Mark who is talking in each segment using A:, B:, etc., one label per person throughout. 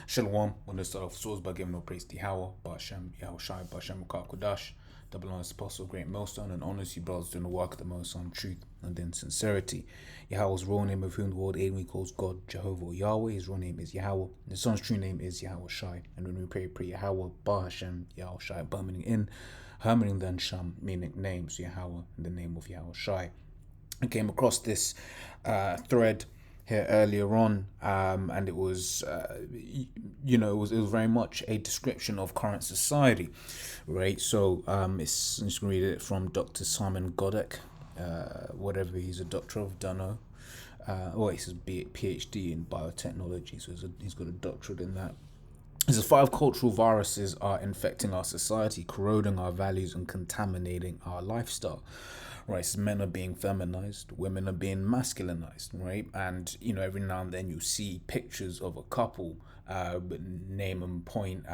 A: Shalom. When the start off source by giving no praise to Yahweh, Bashem, Yahushai, Bashem, Kodash, double honors, apostle, great millstone, and honors you brothers doing the work of the most on truth and in sincerity. Yahweh's real name, of whom the world aidingly calls God, Jehovah or Yahweh. His real name is Yahweh. The son's true name is Yahushai. And when we pray Yahweh, Bashem, Yahushai, Hermaning then Sham, meaning names, Yahweh, in the name of Yahushai. I came across this thread here earlier on, and it was, it was very much a description of current society, right? So I'm just going to read it from Dr. Simon Godek, whatever he's a doctor of, don't know. He says PhD in biotechnology, so he's got a doctorate in that. It says 5 cultural viruses are infecting our society, corroding our values and contaminating our lifestyle. Right, so men are being feminized, women are being masculinized, right? And every now and then you see pictures of a couple, name and point,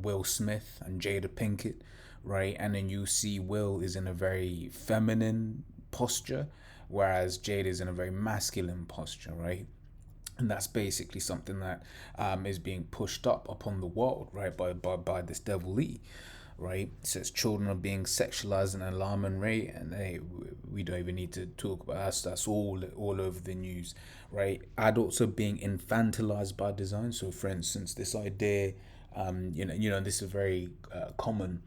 A: Will Smith and Jada Pinkett, right? And then you see Will is in a very feminine posture, whereas Jada is in a very masculine posture, right? And that's basically something that is being pushed up upon the world, right, by this devil Lee, right? It says children are being sexualized at an alarming rate, and hey, we don't even need to talk about that. That's all over the news, right? Adults are being infantilized by design. So, for instance, this idea, this is very common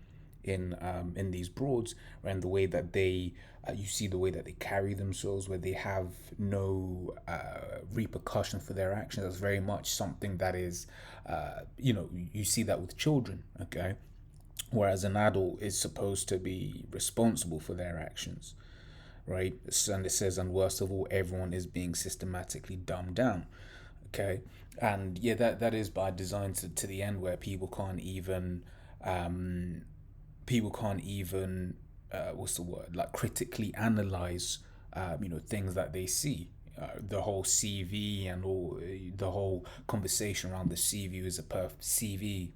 A: in these broads, right? And the way that they you see the way that they carry themselves, where they have no repercussion for their actions. That's very much something that is you see that with children, okay? Whereas an adult is supposed to be responsible for their actions, right? And it says, and worst of all, everyone is being systematically dumbed down, okay? And yeah, that is by design to the end where people can't even what's the word, like critically analyze things that they see. The whole CV and all the whole conversation around the CV is a perfect CV,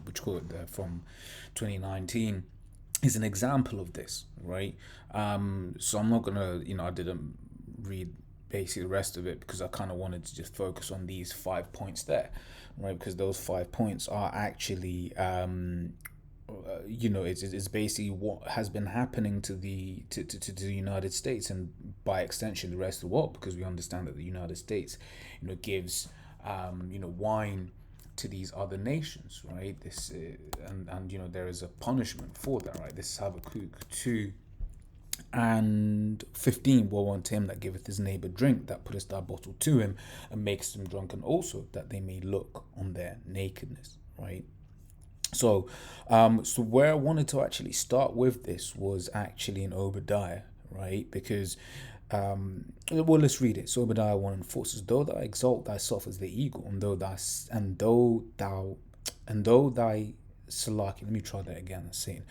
A: which quote from 2019 is an example of this, right? So I'm not gonna, I didn't read basically the rest of it because I kind of wanted to just focus on these 5 points there, right? Because those 5 points are actually it's basically what has been happening to the United States and by extension the rest of the world, because we understand that the United States gives wine to these other nations, right? This and there is a punishment for that, right? This is Habakkuk 2 and 15. Woe unto him that giveth his neighbor drink, that putteth thy bottle to him and makes him drunken also, that they may look on their nakedness, right? So where I wanted to actually start with this was actually in Obadiah, right? Because, let's read it. So Obadiah 1 and 4 says, though thou exalt thyself as the eagle, and though thy Salaki, let me try that again. I'm saying,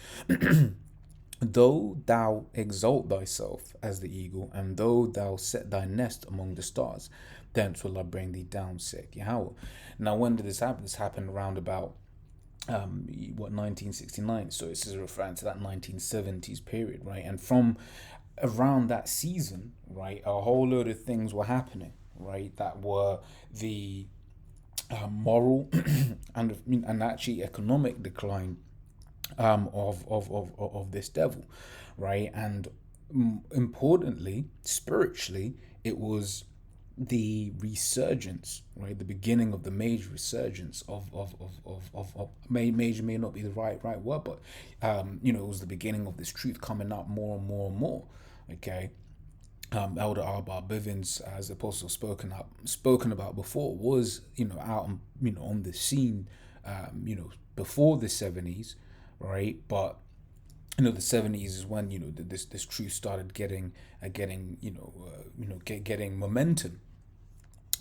A: though thou exalt thyself as the eagle, and though thou set thy nest among the stars, thence will I bring thee down, saith Yahweh. Now, when did this happen? This happened around about 1969, so this is referring to that 1970s period, right? And from around that season, right, a whole load of things were happening, right, that were the moral and actually economic decline of this devil, right? And importantly, spiritually, it was the resurgence, right? The beginning of the major resurgence of major may not be the right word, but it was the beginning of this truth coming up more and more and more. Okay. Elder Arbar Bivens, as the apostle spoken about before, was out on the scene before the 70s, right? But the 70s is when this truth started getting momentum.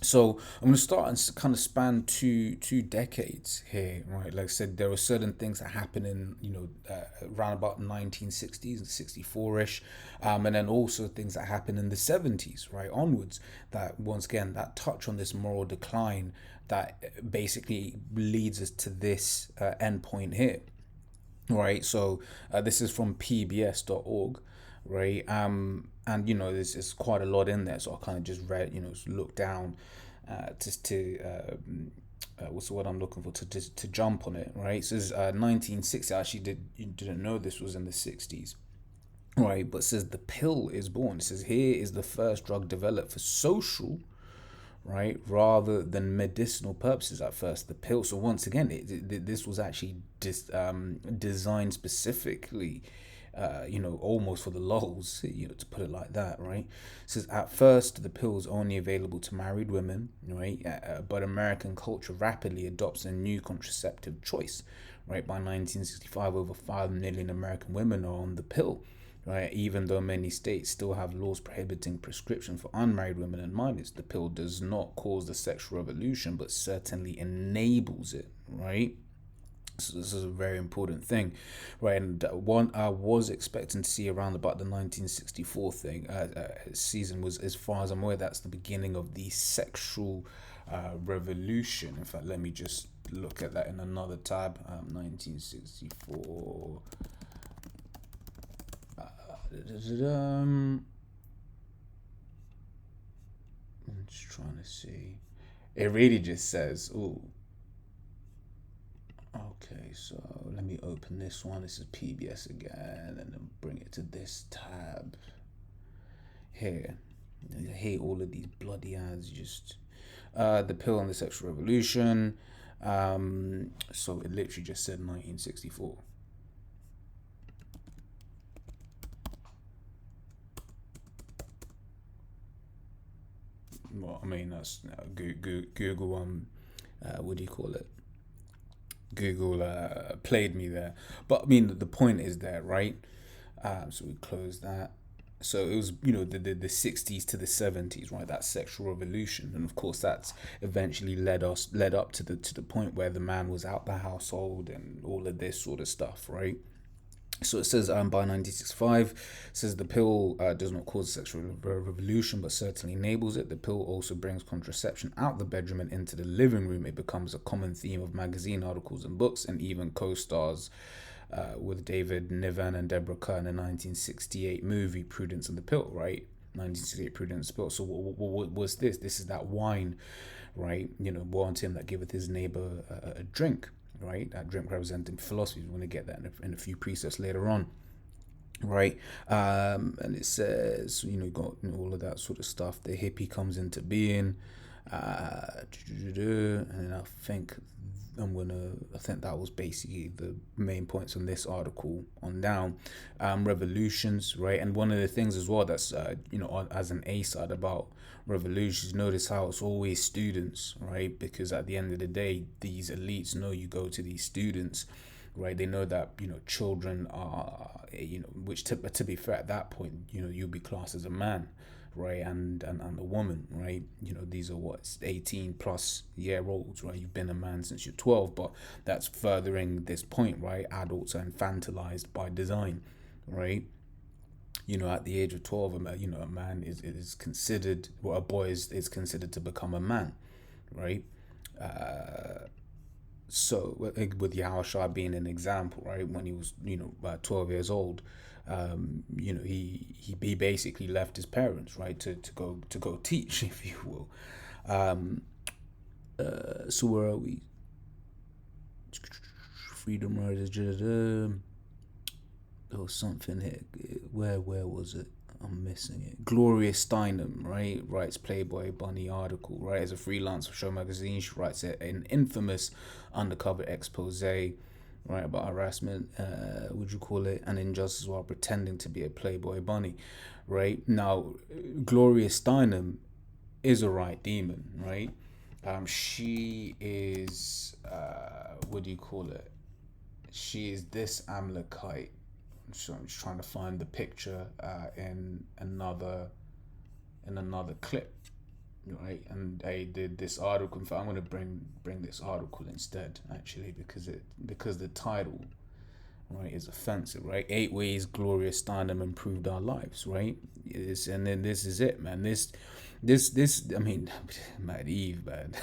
A: So I'm going to start and kind of span two decades here, right? Like I said, there were certain things that happened in around about 1960s and 64ish, and then also things that happened in the 70s, right, onwards. That once again that touch on this moral decline that basically leads us to this end point here, right? So this is from pbs.org, right? And there's quite a lot in there, so I kind of just read, looked down what's the word I'm looking for, to jump on it, right? It says 1960. I actually didn't know this was in the 60s, right? But it says the pill is born. It says here is the first drug developed for social, right, rather than medicinal purposes at first. The pill. So once again, this was actually designed specifically, almost for the lulz, to put it like that, right? It says at first the pill is only available to married women, right? But American culture rapidly adopts a new contraceptive choice, right? By 1965, over 5 million American women are on the pill, right? Even though many states still have laws prohibiting prescription for unmarried women and minors, the pill does not cause the sexual revolution, but certainly enables it, right? So this is a very important thing, right? And one I was expecting to see around about the 1964 thing season was, as far as I'm aware, that's the beginning of the sexual revolution. In fact, let me just look at that in another tab. 1964. I'm just trying to see. It really just says, "Oh, okay." So let me open this one. This is PBS again, and then bring it to this tab here. I hate all of these bloody ads. Just the pill and the sexual revolution. So it literally just said 1964. Well, I mean that's Google. What do you call it? Google played me there, but I mean the point is there, right? So we close that. So it was, the 60s to the 70s, right? That sexual revolution, and of course that's eventually led up to the point where the man was out the household and all of this sort of stuff, right? So it says by 1965, it says the pill does not cause a sexual revolution, but certainly enables it. The pill also brings contraception out the bedroom and into the living room. It becomes a common theme of magazine articles and books, and even co-stars with David Niven and Deborah Kerr in the 1968 movie Prudence and the Pill, right? 1968 Prudence and the Pill. So what was this? This is that wine, right? Warrant him that giveth his neighbor a drink, right? That drink representing philosophy. We're going to get that in a few precepts later on, right? And it says, got all of that sort of stuff. The hippie comes into being, and then I think that was basically the main points on this article on down. Revolutions, right? And one of the things as well that's, as an A side about revolutions, notice how it's always students, right? Because at the end of the day, these elites know you go to these students, right? They know that, children are, which to be fair, at that point, you'll be classed as a man, right? And a woman, right? These are what, 18 plus year olds, right? You've been a man since you're 12, but that's furthering this point, right? Adults are infantilized by design, right? At the age of 12, a man is considered, well, a boy is considered to become a man, right? So with Yahushua being an example, right? When he was, about 12 years old, he basically left his parents, right, to go teach, if you will. So where are we? Freedom Riders. There was something here. Where was it? I'm missing it. Gloria Steinem, right, writes Playboy Bunny article, right? As a freelance for Show Magazine, she writes an infamous undercover expose, right, about harassment, would you call it, and injustice while pretending to be a Playboy Bunny, right? Now, Gloria Steinem is a right demon, right? She is, what do you call it? She is this Amalekite. So I'm just trying to find the picture in another clip, right? And I did this article. In fact, I'm going to bring this article instead, actually, because the title, right, is offensive, right? 8 ways Gloria Steinem improved our lives, right? And then this is it, man. This. I mean, Mad Eve, man.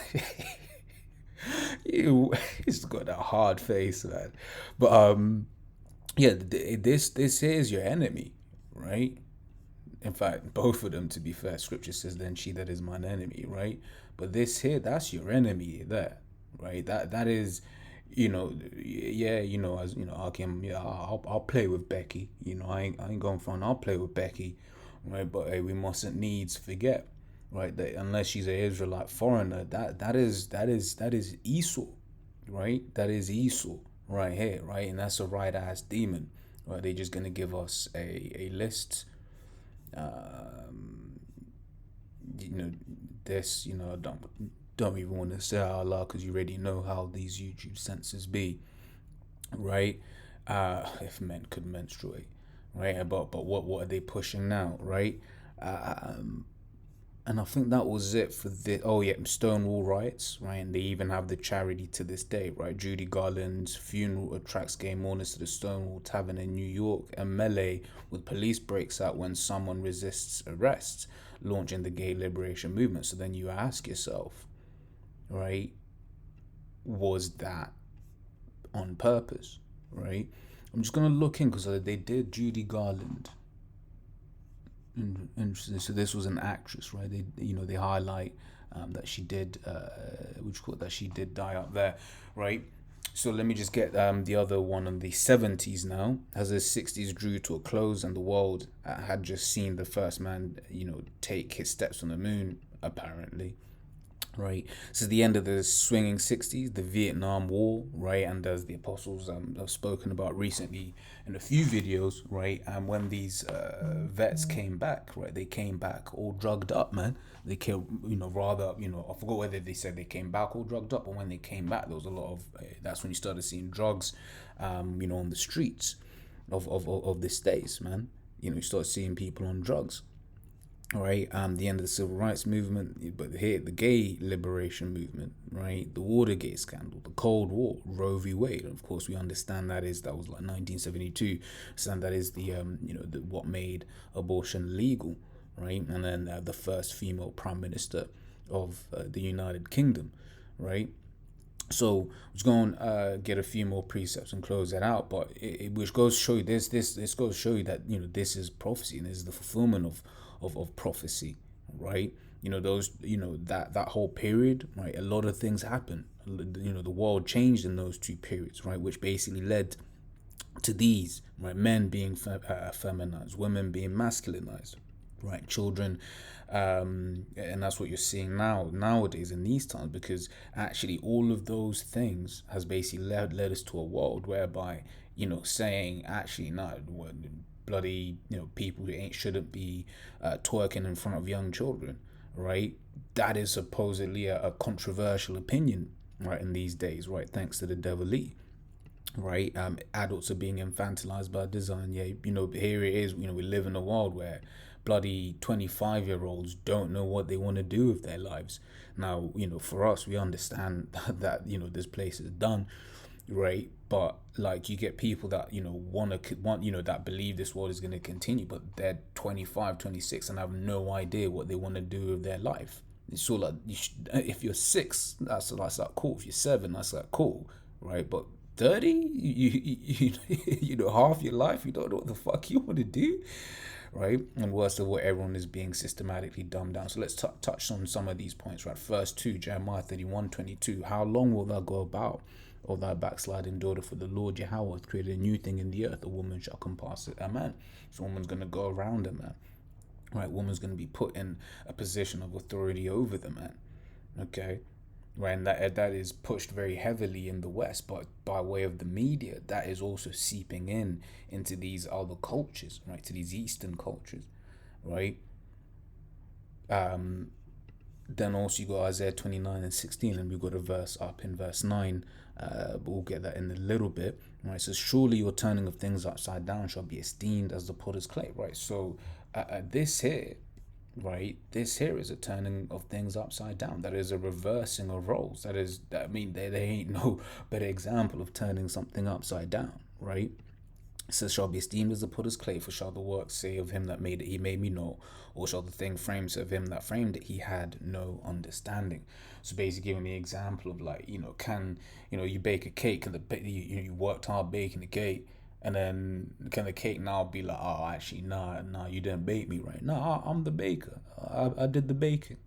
A: He's got a hard face, man. But yeah, this is your enemy, right? In fact, both of them, to be fair, scripture says, then she that is mine enemy, right? But this here, that's your enemy there, right? That is, yeah, as okay, yeah, I'll play with Becky. I ain't going front. I'll play with Becky, right? But hey, we mustn't needs forget, right? That unless she's an Israelite foreigner, that is Esau, right? That is Esau right here, right? And that's a right ass demon, right? They're just gonna give us a list, you know, this, don't even want to say out loud because you already know how these YouTube censors be, right? If men could menstruate, right? But what are they pushing now, right? And I think that was it for the Stonewall riots, right? And they even have the charity to this day, right? Judy Garland's funeral attracts gay mourners to the Stonewall Tavern in New York. A melee with police breaks out when someone resists arrest, launching the gay liberation movement. So then you ask yourself, right? Was that on purpose, right? I'm just gonna look in because they did Judy Garland. Interesting. So this was an actress, right? They highlight that she did, that she did die up there, right? So let me just get the other one in the 70s now. As the 60s drew to a close and the world had just seen the first man, take his steps on the moon, apparently, right? This is the end of the swinging 60s, the Vietnam War, right? And as the apostles have spoken about recently in a few videos, right? And when these vets came back, right? They came back all drugged up, man. They came, rather, I forgot whether they said they came back all drugged up, or when they came back, there was a lot of, that's when you started seeing drugs, on the streets of the States, man. You start seeing people on drugs, right? The end of the civil rights movement, but here the gay liberation movement, right? The Watergate scandal, the Cold War, Roe v. Wade. And of course, we understand that was like 1972. So that is what made abortion legal, right? And then the first female prime minister of the United Kingdom, right? So I'm just going to get a few more precepts and close that out. But which goes to show you this goes to show you that this is prophecy, and this is the fulfillment of prophecy, right? Those that whole period, right? A lot of things happened. The world changed in those two periods, right? Which basically led to these, right? Men being feminized, women being masculinized, right? Children, and that's what you're seeing nowadays in these times, because actually all of those things has basically led us to a world whereby saying actually no, bloody people who shouldn't be twerking in front of young children, right? That is supposedly a controversial opinion, right, in these days, right? Thanks to the devil Lee, right? Adults are being infantilized by design. Yeah, here it is. We live in a world where bloody 25-year-olds don't know what they want to do with their lives. Now, for us, we understand that this place is done, right? But like you get people that that believe this world is going to continue, but they're 25, 26 and have no idea what they want to do with their life. It's all like if you're 6, that's like cool. If you're 7, that's like cool, right? But 30, half your life you don't know what the fuck you want to do, right? And worst of all, everyone is being systematically dumbed down. So let's touch on some of these points, right? First 2, Jeremiah 31:22. How long will thou go about, O thy backsliding daughter? For the Lord Yahweh hath created a new thing in the earth. A woman shall compass it, a man. So a woman's going to go around a man, right? Woman's going to be put in a position of authority over the man, okay? Right, and that is pushed very heavily in the West, but by way of the media, that is also seeping into these other cultures, right? To these Eastern cultures, right? Then also you got Isaiah 29:16, and we've got a verse up in verse 9. But we'll get that in a little bit, right? So surely your turning of things upside down shall be esteemed as the potter's clay, right? So this here, right? This here is a turning of things upside down. That is a reversing of roles. There ain't no better example of turning something upside down, right? It says, shall be esteemed as the potter's clay, for shall the work say of him that made it, he made me know, or shall the thing framed say of him that framed it, he had no understanding. So basically giving the example of like, can, you bake a cake and you worked hard baking the cake, and then can the cake now be like, oh, actually, nah, you didn't bake me right. Nah, I'm the baker. I did the baking,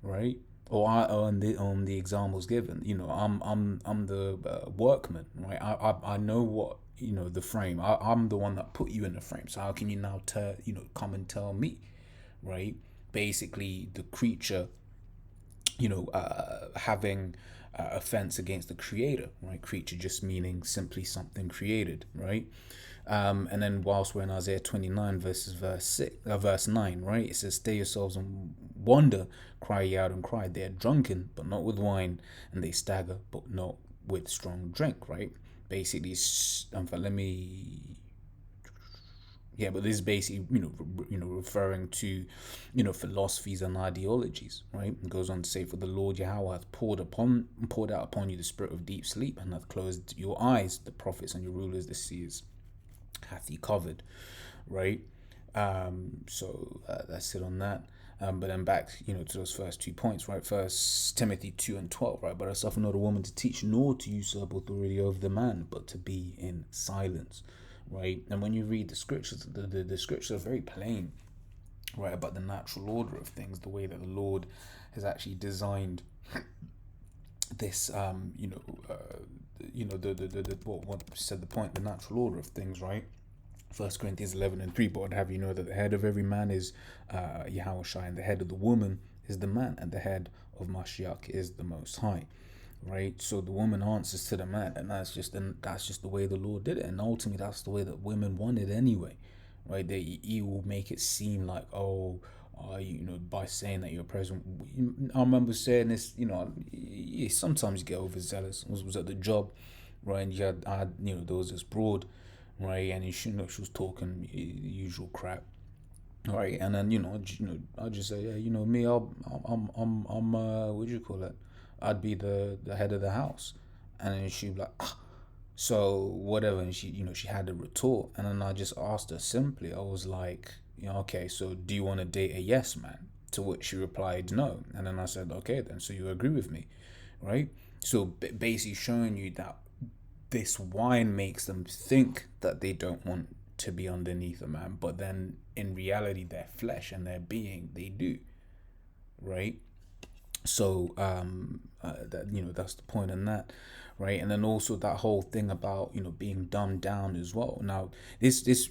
A: right? or on the examples given. I'm the workman, right? I know what, the frame. I'm the one that put you in the frame. So how can you now come and tell me, right? Basically, the creature, having offense against the creator, right? Creature just meaning simply something created, right? And then whilst we're in Isaiah 29 verse 9, right? It says, "Stay yourselves and wonder, cry ye out and cry. They are drunken, but not with wine, and they stagger, but not with strong drink," right? Basically, let me yeah, but this is basically, referring to, philosophies and ideologies, right? It goes on to say, "For the Lord Yahweh hath poured out upon you the spirit of deep sleep, and hath closed your eyes, the prophets and your rulers, the seers hath he covered," right? So that's it on that. But then back, to those first 2 points, right? First Timothy 2:12, right? "But I suffer not a woman to teach, nor to usurp authority over the man, but to be in silence," right? And when you read the scriptures, the scriptures are very plain, right, about the natural order of things, the way that the Lord has actually designed this, the what said the point, the natural order of things, right? 1 Corinthians 11:3, "But I'd have you know that the head of every man is Yahweh Shai, and the head of the woman is the man, and the head of Mashiach is the Most High," right? So the woman answers to the man, and that's just the way the Lord did it, and ultimately that's the way that women want it anyway, right? He will make it seem like, oh, by saying that you're present. I remember saying this, sometimes you get overzealous. Was at the job, right? And there was this broad, right, and she was talking usual crap, right, and then I just say, yeah, me, I'm what do you call it? I'd be the head of the house, and then she'd be like, ah. So whatever, and she had a retort, and then I just asked her simply. I was like, okay, so do you want to date a yes man? To which she replied no, and then I said, okay, then so you agree with me, right? So basically showing you that this wine makes them think that they don't want to be underneath a man, but then in reality, their flesh and their being, they do, right? So that's the point in that, right? And then also that whole thing about being dumbed down as well. Now this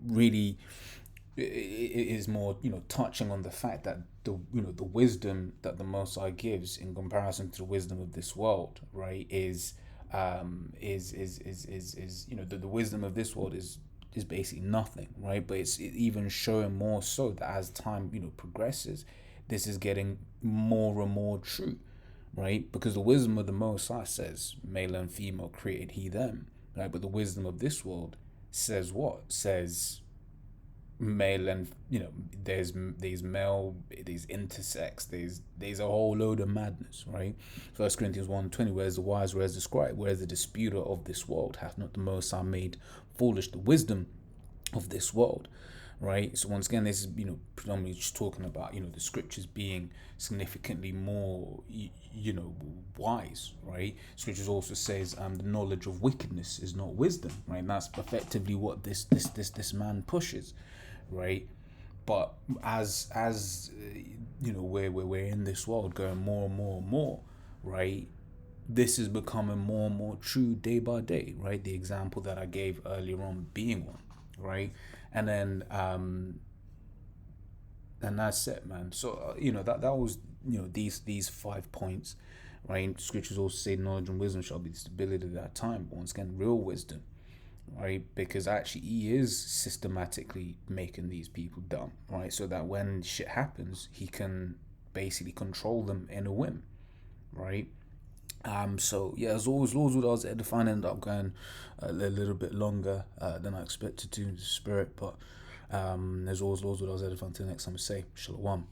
A: really is more touching on the fact that the wisdom that the Most High gives in comparison to the wisdom of this world, right, is the wisdom of this world is basically nothing, right? But it's even showing more so that as time progresses, this is getting more and more true, right? Because the wisdom of the Most High says male and female created he them, right? But the wisdom of this world says what? Says male and there's male, there's intersex, there's a whole load of madness, right? 1 Corinthians 1:20, "Whereas the wise, whereas the scribe, whereas the disputer of this world hath not the Most High made foolish the wisdom of this world," right? So once again, this is predominantly just talking about the scriptures being significantly more wise, right? Scriptures also says the knowledge of wickedness is not wisdom, right? And that's effectively what this man pushes, right? But as we're in this world going more and more and more, right? This is becoming more and more true day by day, right? The example that I gave earlier on being one, right? And then and that's it, man. So that was these 5 points, right? Scriptures also say knowledge and wisdom shall be the stability of that time. But once again, real wisdom, right? Because actually he is systematically making these people dumb, right? So that when shit happens, he can basically control them in a whim, right? So yeah, as always, Lord's what I was edifying, ended up going a little bit longer than I expected to in the spirit, but as always, Lord's what I was edifying. Until next time, I say Shalom.